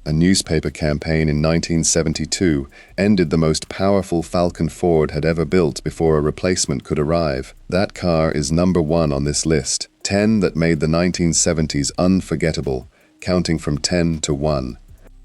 A newspaper campaign in 1972 ended the most powerful Falcon Ford had ever built before a replacement could arrive. That car is number 1 on this list. 10 that made the 1970s unforgettable, counting from 10 to 1.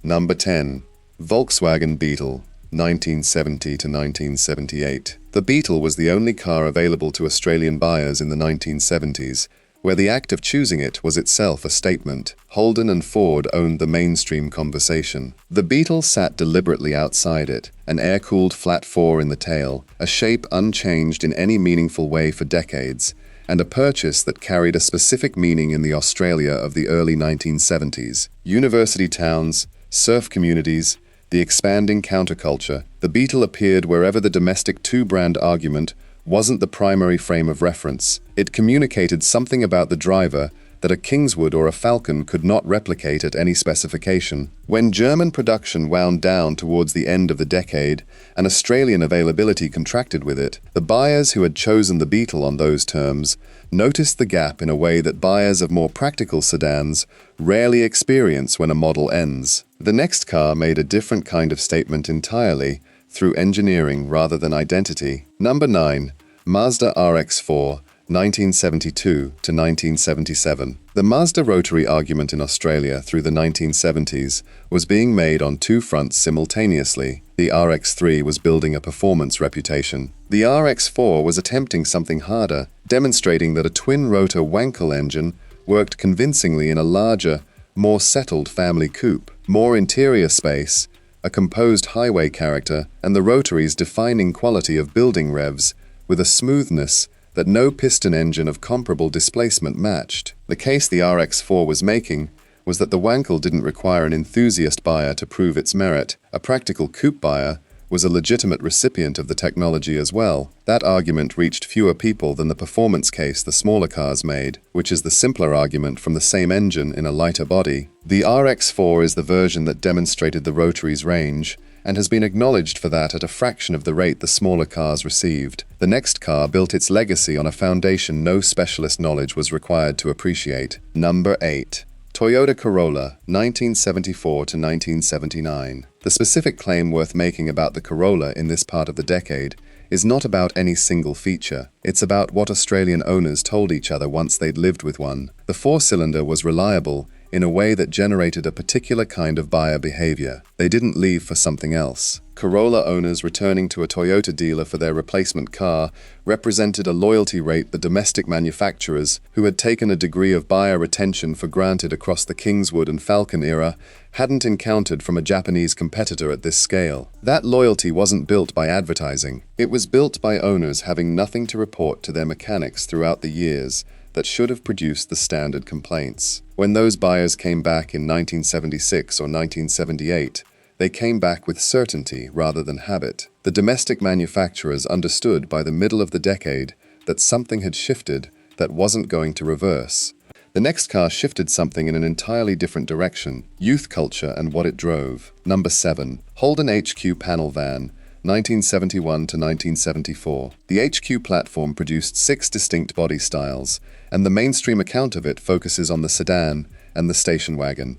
Number 10. Volkswagen Beetle, 1970 to 1978. The Beetle was the only car available to Australian buyers in the 1970s, where the act of choosing it was itself a statement. Holden and Ford owned the mainstream conversation. The Beetle sat deliberately outside it, an air-cooled flat 4 in the tail, a shape unchanged in any meaningful way for decades, and a purchase that carried a specific meaning in the Australia of the early 1970s. University towns, surf communities, the expanding counterculture, the Beetle appeared wherever the domestic two-brand argument wasn't the primary frame of reference. It communicated something about the driver that a Kingswood or a Falcon could not replicate at any specification. When German production wound down towards the end of the decade and Australian availability contracted with it, the buyers who had chosen the Beetle on those terms noticed the gap in a way that buyers of more practical sedans rarely experience when a model ends. The next car made a different kind of statement entirely, through engineering rather than identity. Number 9. Mazda RX4, 1972 to 1977. The Mazda rotary argument in Australia through the 1970s was being made on two fronts simultaneously. The RX3 was building a performance reputation. The RX4 was attempting something harder, demonstrating that a twin-rotor Wankel engine worked convincingly in a larger, more settled family coupe. More interior space, a composed highway character, and the rotary's defining quality of building revs, with a smoothness that no piston engine of comparable displacement matched. The case the RX4 was making was that the Wankel didn't require an enthusiast buyer to prove its merit. A practical coupe buyer was a legitimate recipient of the technology as well. That argument reached fewer people than the performance case the smaller cars made, which is the simpler argument from the same engine in a lighter body. The RX4 is the version that demonstrated the rotary's range, and has been acknowledged for that at a fraction of the rate the smaller cars received. The next car built its legacy on a foundation no specialist knowledge was required to appreciate. Number 8. Toyota Corolla, 1974 to 1979. The specific claim worth making about the Corolla in this part of the decade is not about any single feature. It's about what Australian owners told each other once they'd lived with one. The 4-cylinder was reliable in a way that generated a particular kind of buyer behavior. They didn't leave for something else. Corolla owners returning to a Toyota dealer for their replacement car represented a loyalty rate the domestic manufacturers, who had taken a degree of buyer retention for granted across the Kingswood and Falcon era, hadn't encountered from a Japanese competitor at this scale. That loyalty wasn't built by advertising. It was built by owners having nothing to report to their mechanics throughout the years that should have produced the standard complaints. When those buyers came back in 1976 or 1978, they came back with certainty rather than habit. The domestic manufacturers understood by the middle of the decade that something had shifted that wasn't going to reverse. The next car shifted something in an entirely different direction: youth culture and what it drove. Number 7. Holden HQ Panel Van, 1971 to 1974. The HQ platform produced 6 distinct body styles, and the mainstream account of it focuses on the sedan and the station wagon.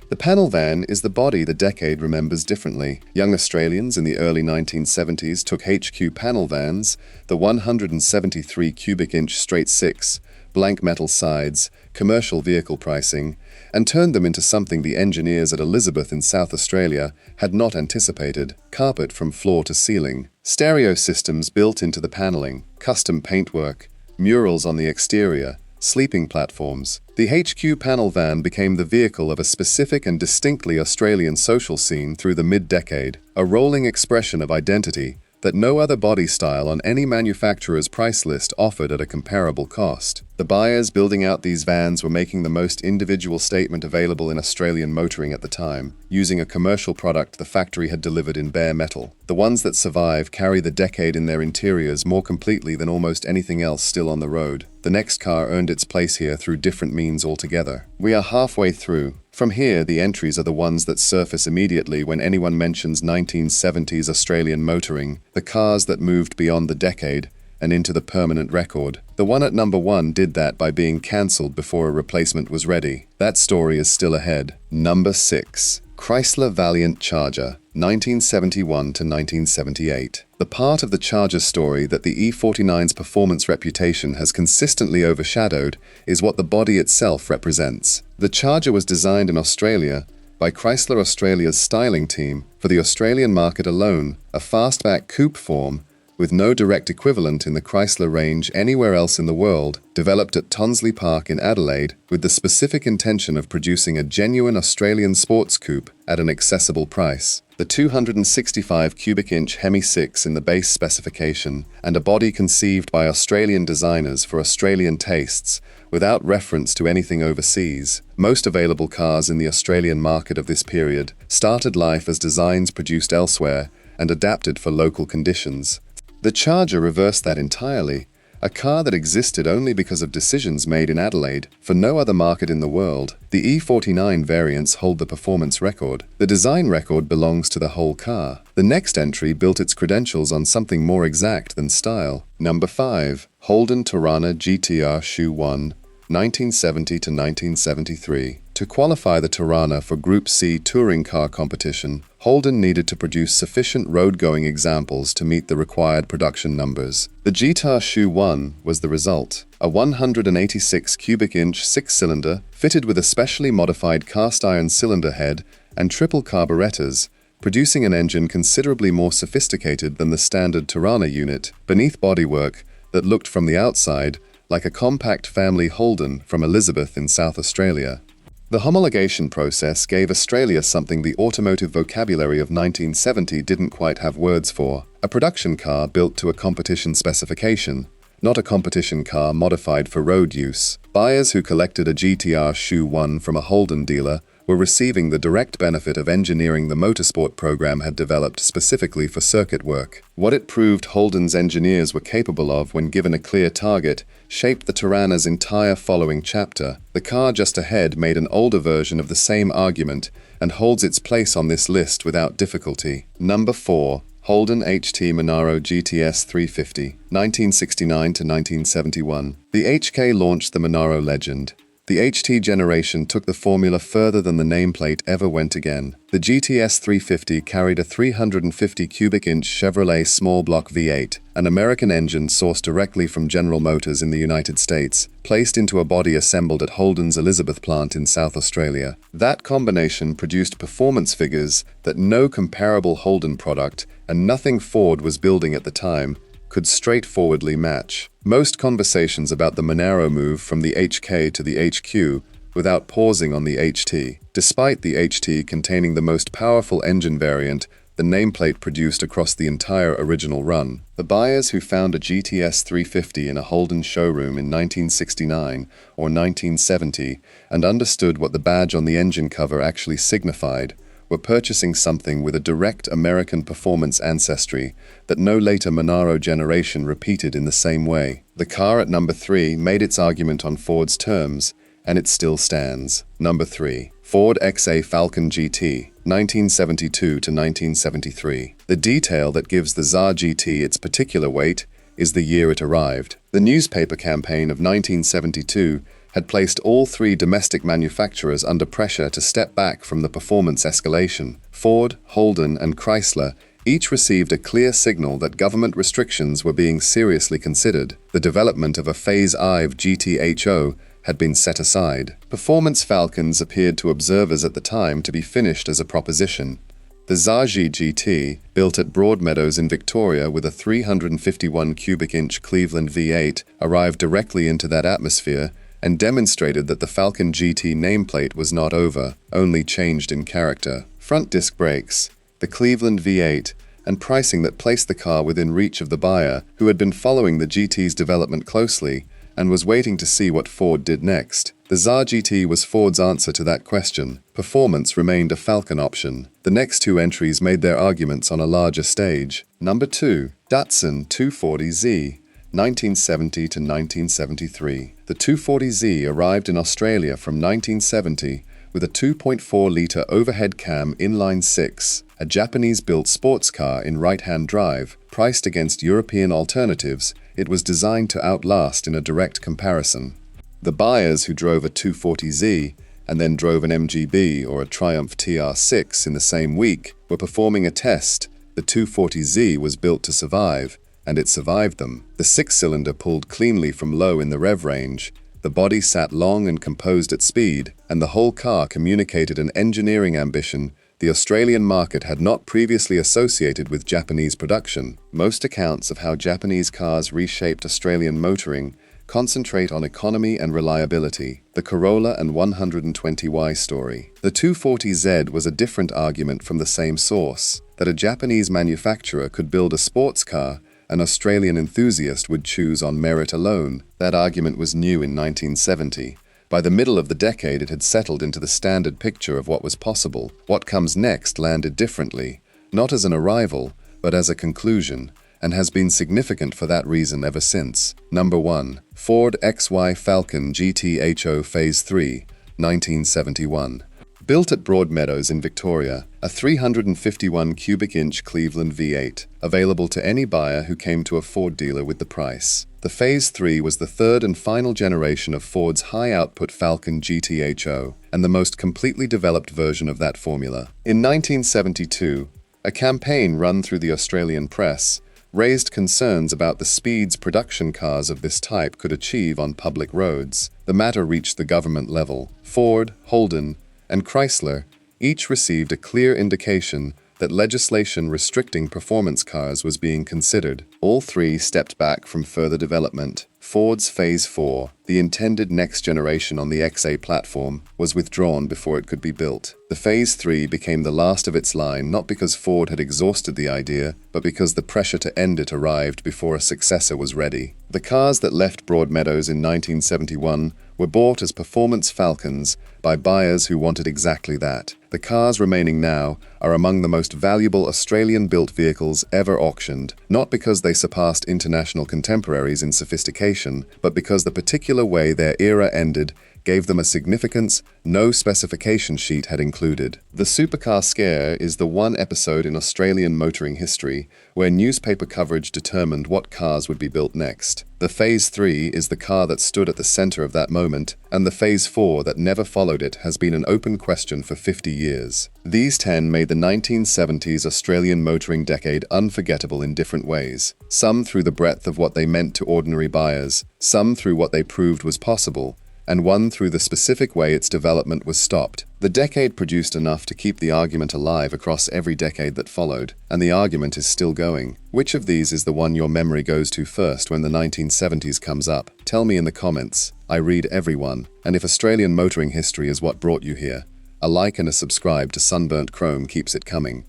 The panel van is the body the decade remembers differently. Young Australians in the early 1970s took HQ panel vans, the 173 cubic inch straight 6, blank metal sides, commercial vehicle pricing, and turned them into something the engineers at Elizabeth in South Australia had not anticipated: carpet from floor to ceiling, stereo systems built into the paneling, custom paintwork, murals on the exterior, sleeping platforms. The HQ panel van became the vehicle of a specific and distinctly Australian social scene through the mid-decade, a rolling expression of identity that no other body style on any manufacturer's price list offered at a comparable cost. The buyers building out these vans were making the most individual statement available in Australian motoring at the time, using a commercial product the factory had delivered in bare metal. The ones that survive carry the decade in their interiors more completely than almost anything else still on the road. The next car earned its place here through different means altogether. We are halfway through. From here, the entries are the ones that surface immediately when anyone mentions 1970s Australian motoring, the cars that moved beyond the decade and into the permanent record. The one at number 1 did that by being cancelled before a replacement was ready. That story is still ahead. Number 6. Chrysler Valiant Charger, 1971 to 1978. The part of the Charger story that the E49's performance reputation has consistently overshadowed is what the body itself represents. The Charger was designed in Australia by Chrysler Australia's styling team for the Australian market alone, a fastback coupe form with no direct equivalent in the Chrysler range anywhere else in the world, developed at Tonsley Park in Adelaide with the specific intention of producing a genuine Australian sports coupe at an accessible price. The 265 cubic inch Hemi 6 in the base specification and a body conceived by Australian designers for Australian tastes without reference to anything overseas. Most available cars in the Australian market of this period started life as designs produced elsewhere and adapted for local conditions. The Charger reversed that entirely, a car that existed only because of decisions made in Adelaide for no other market in the world. The E49 variants hold the performance record. The design record belongs to the whole car. The next entry built its credentials on something more exact than style. Number 5. Holden Torana GTHO 1, 1970 to 1973. To qualify the Torana for Group C touring car competition, Holden needed to produce sufficient road-going examples to meet the required production numbers. The GTHO 1 was the result, a 186 cubic inch six-cylinder fitted with a specially modified cast-iron cylinder head and triple carburetors, producing an engine considerably more sophisticated than the standard Torana unit, beneath bodywork that looked from the outside like a compact family Holden from Elizabeth in South Australia. The homologation process gave Australia something the automotive vocabulary of 1970 didn't quite have words for: a production car built to a competition specification, not a competition car modified for road use. Buyers who collected a GTHO 1 from a Holden dealer were receiving the direct benefit of engineering the motorsport program had developed specifically for circuit work. What it proved Holden's engineers were capable of when given a clear target shaped the Torana's entire following chapter. The car just ahead made an older version of the same argument and holds its place on this list without difficulty. Number 4. Holden HT Monaro GTS 350, 1969 to 1971. The HK launched the Monaro legend. The HT generation took the formula further than the nameplate ever went again. The GTS 350 carried a 350 cubic inch Chevrolet small block V8, an American engine sourced directly from General Motors in the United States, placed into a body assembled at Holden's Elizabeth plant in South Australia. That combination produced performance figures that no comparable Holden product, and nothing Ford was building at the time, could straightforwardly match. Most conversations about the Monaro move from the HK to the HQ without pausing on the HT. Despite the HT containing the most powerful engine variant the nameplate produced across the entire original run, the buyers who found a GTS 350 in a Holden showroom in 1969 or 1970 and understood what the badge on the engine cover actually signified were purchasing something with a direct American performance ancestry that no later Monaro generation repeated in the same way. The car at number 3 made its argument on Ford's terms, and it still stands. Number 3. Ford XA Falcon GT, 1972 to 1973. The detail that gives the XA GT its particular weight is the year it arrived. The newspaper campaign of 1972 had placed all three domestic manufacturers under pressure to step back from the performance escalation. Ford, Holden, and Chrysler each received a clear signal that government restrictions were being seriously considered. The development of a Phase I GTHO had been set aside. Performance Falcons appeared to observers at the time to be finished as a proposition. The XA GT, built at Broadmeadows in Victoria with a 351 cubic inch Cleveland V8, arrived directly into that atmosphere and demonstrated that the Falcon GT nameplate was not over, only changed in character. Front disc brakes, the Cleveland V8, and pricing that placed the car within reach of the buyer, who had been following the GT's development closely and was waiting to see what Ford did next. The XA GT was Ford's answer to that question. Performance remained a Falcon option. The next two entries made their arguments on a larger stage. Number 2. Datsun 240Z, 1970 to 1973. The 240Z arrived in Australia from 1970 with a 2.4-litre overhead cam inline-six, a Japanese-built sports car in right-hand drive. Priced against European alternatives, it was designed to outlast in a direct comparison. The buyers who drove a 240Z and then drove an MGB or a Triumph TR6 in the same week were performing a test. The 240Z was built to survive, and it survived them. The six-cylinder pulled cleanly from low in the rev range, the body sat long and composed at speed, and the whole car communicated an engineering ambition the Australian market had not previously associated with Japanese production. Most accounts of how Japanese cars reshaped Australian motoring concentrate on economy and reliability. The Corolla and 120Y story. The 240Z was a different argument from the same source, that a Japanese manufacturer could build a sports car an Australian enthusiast would choose on merit alone. That argument was new in 1970. By the middle of the decade, it had settled into the standard picture of what was possible. What comes next landed differently, not as an arrival, but as a conclusion, and has been significant for that reason ever since. Number 1. Ford XA Falcon GTHO Phase 3, 1971. Built at Broadmeadows in Victoria, a 351 cubic inch Cleveland V8, available to any buyer who came to a Ford dealer with the price. The Phase 3 was the third and final generation of Ford's high-output Falcon GTHO, and the most completely developed version of that formula. In 1972, a campaign run through the Australian press raised concerns about the speeds production cars of this type could achieve on public roads. The matter reached the government level. Ford, Holden, and Chrysler each received a clear indication that legislation restricting performance cars was being considered. All three stepped back from further development. Ford's Phase 4, the intended next generation on the XA platform, was withdrawn before it could be built. The Phase 3 became the last of its line not because Ford had exhausted the idea, but because the pressure to end it arrived before a successor was ready. The cars that left Broadmeadows in 1971 were bought as performance Falcons by buyers who wanted exactly that. The cars remaining now are among the most valuable Australian-built vehicles ever auctioned, not because they surpassed international contemporaries in sophistication, but because the particular way their era ended gave them a significance no specification sheet had included. The Supercar scare is the one episode in Australian motoring history where newspaper coverage determined what cars would be built next. The Phase 3 is the car that stood at the center of that moment, and the Phase 4 that never followed it has been an open question for 50 years. These 10 made the 1970s Australian motoring decade unforgettable in different ways, some through the breadth of what they meant to ordinary buyers, some through what they proved was possible, and one through the specific way its development was stopped. The decade produced enough to keep the argument alive across every decade that followed, and the argument is still going. Which of these is the one your memory goes to first when the 1970s comes up? Tell me in the comments. I read every one, and if Australian motoring history is what brought you here, a like and a subscribe to Sunburnt Chrome keeps it coming.